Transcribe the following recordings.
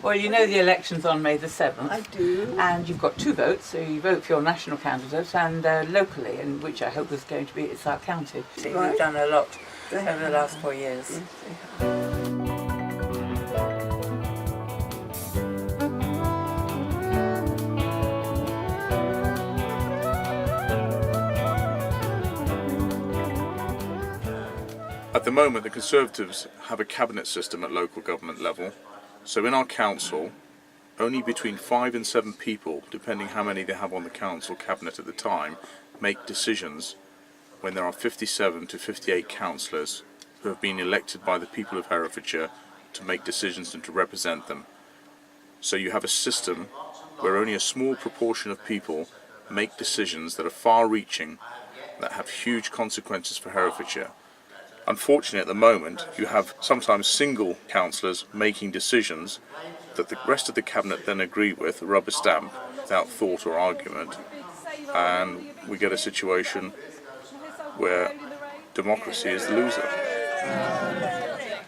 Well, you know the election's on May the 7th. I do. And you've got two votes, so you vote for your national candidate and locally, and which I hope is going to be our county. Right. We've done a lot over the last 4 years. Yes, At the moment, the Conservatives have a cabinet system at local government level, so in our council, only between 5 and 7 people, depending how many they have on the council cabinet at the time, make decisions when there are 57 to 58 councillors who have been elected by the people of Herefordshire to make decisions and to represent them. So you have a system where only a small proportion of people make decisions that are far-reaching, that have huge consequences for Herefordshire. Unfortunately, at the moment, you have sometimes single councillors making decisions that the rest of the cabinet then agree with, rubber stamp, without thought or argument, and we get a situation where democracy is the loser.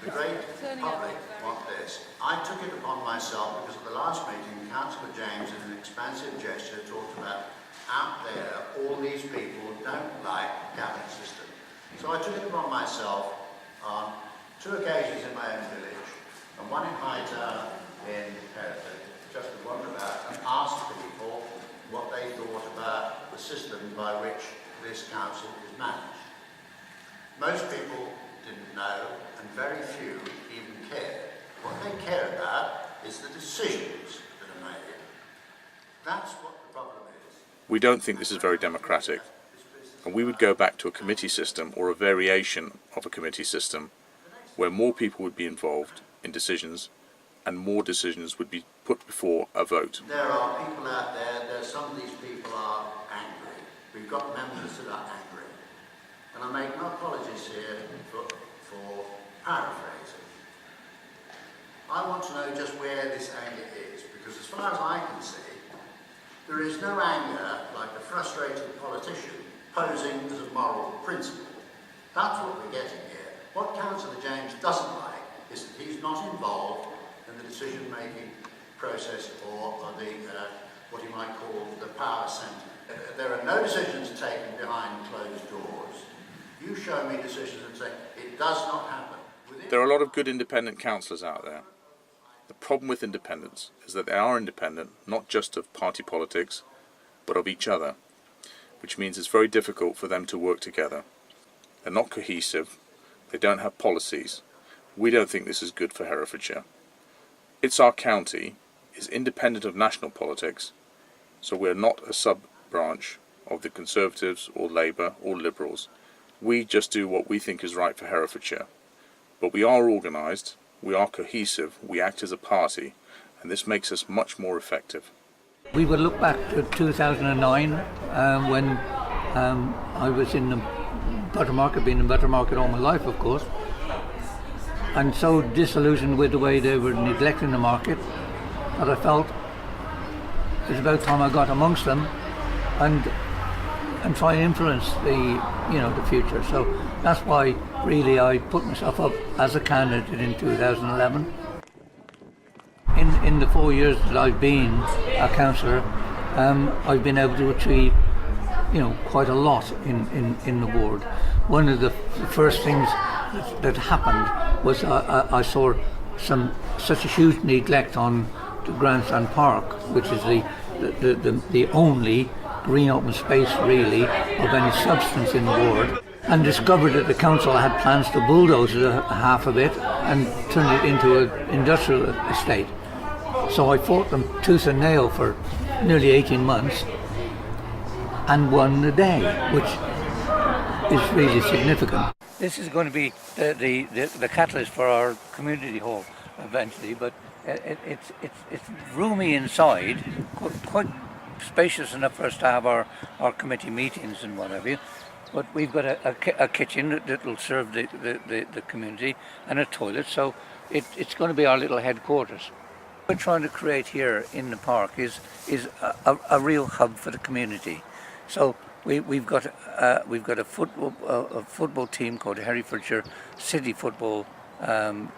The great public want this. I took it upon myself because at the last meeting, Councillor James, in an expansive gesture, talked about out there, all these people don't like the cabinet system. So I took it upon myself on 2 occasions in my own village, and one in Hightown in Hereford, just to wander about and ask people what they thought about the system by which this council is managed. Most people didn't know, and very few even cared. What they care about is the decisions that are made. That's what the problem is. We don't think this is very democratic. And we would go back to a committee system or a variation of a committee system where more people would be involved in decisions and more decisions would be put before a vote. There are people out there, some of these people are angry. We've got members that are angry. And I make no apologies here for paraphrasing. I want to know just where this anger is, because as far as I can see, there is no anger like a frustrated politician posing as a moral principle. That's what we're getting here. What Councillor James doesn't like is that he's not involved in the decision-making process or the what you might call the power centre. There are no decisions taken behind closed doors. You show me decisions and say it does not happen. There are a lot of good independent councillors out there. The problem with independents is that they are independent not just of party politics but of each other, which means it's very difficult for them to work together. They're not cohesive, they don't have policies. We don't think this is good for Herefordshire. It's our county, is independent of national politics, so we're not a sub-branch of the Conservatives or Labour or Liberals. We just do what we think is right for Herefordshire. But we are organised, we are cohesive, we act as a party, and this makes us much more effective. We would look back to 2009 when I was in the butter market, been in butter market all my life, of course, and so disillusioned with the way they were neglecting the market that I felt it was about time I got amongst them and try and influence the future. So that's why really I put myself up as a candidate in 2011. In the 4 years that I've been a councillor, I've been able to achieve, quite a lot in the ward. One of the first things that happened was I saw such a huge neglect on the Grandstand Park, which is the only green open space really of any substance in the ward, and discovered that the council had plans to bulldoze half of it and turn it into an industrial estate. So I fought them tooth and nail for nearly 18 months and won the day, which is really significant. This is going to be the catalyst for our community hall eventually, but it's roomy inside, quite spacious enough for us to have our committee meetings and what have you. But we've got a kitchen that will serve the community and a toilet, so it's going to be our little headquarters. What we're trying to create here in the park is a real hub for the community. So we've got a football team called Herefordshire City Football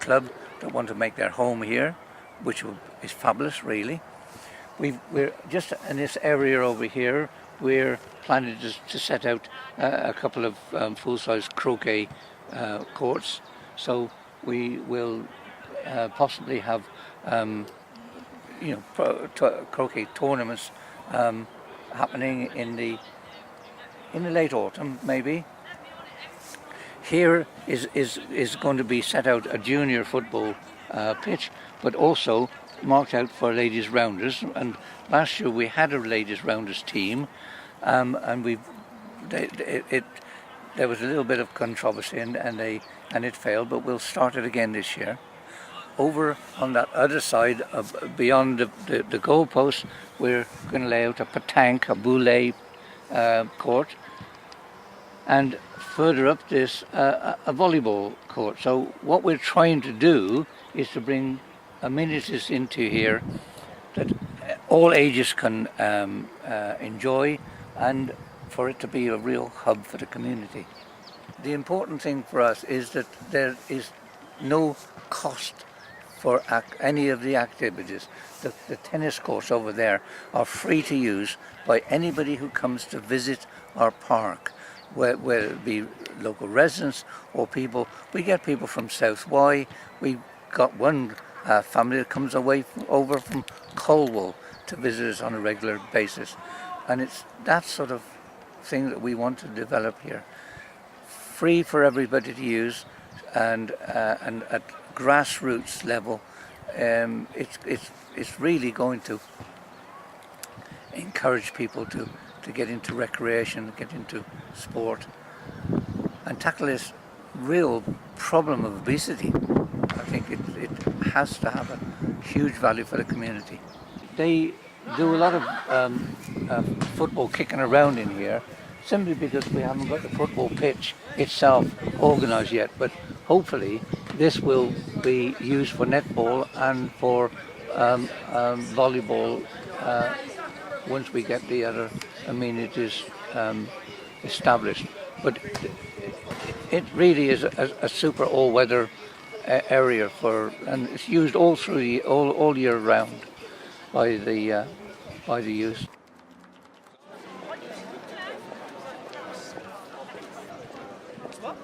Club that want to make their home here. is fabulous, really. We're just in this area over here. We're planning to set out a couple of full-size croquet courts. So we will possibly have croquet tournaments happening in the late autumn, maybe. Here is going to be set out a junior football pitch, but also marked out for ladies rounders. And last year we had a ladies rounders team, and there was a little bit of controversy, and it failed. But we'll start it again this year. Over on that other side, beyond the goalpost, we're going to lay out a pétanque, a boulet court, and further up this, a volleyball court. So what we're trying to do is to bring amenities into here that all ages can enjoy, and for it to be a real hub for the community. The important thing for us is that there is no cost for any of the activities. The tennis courts over there are free to use by anybody who comes to visit our park, whether it be local residents or people. We get people from South Wye. We've got one family that comes over from Colwell to visit us on a regular basis. And it's that sort of thing that we want to develop here. Free for everybody to use, and at grassroots level, it's really going to encourage people to get into recreation, get into sport, and tackle this real problem of obesity. I think it has to have a huge value for the community. They do a lot of football kicking around in here, simply because we haven't got the football pitch itself organised yet, but hopefully this will be used for netball and for volleyball once we get the other amenities established. But it really is a super all-weather area and it's used all year round by the youth. What?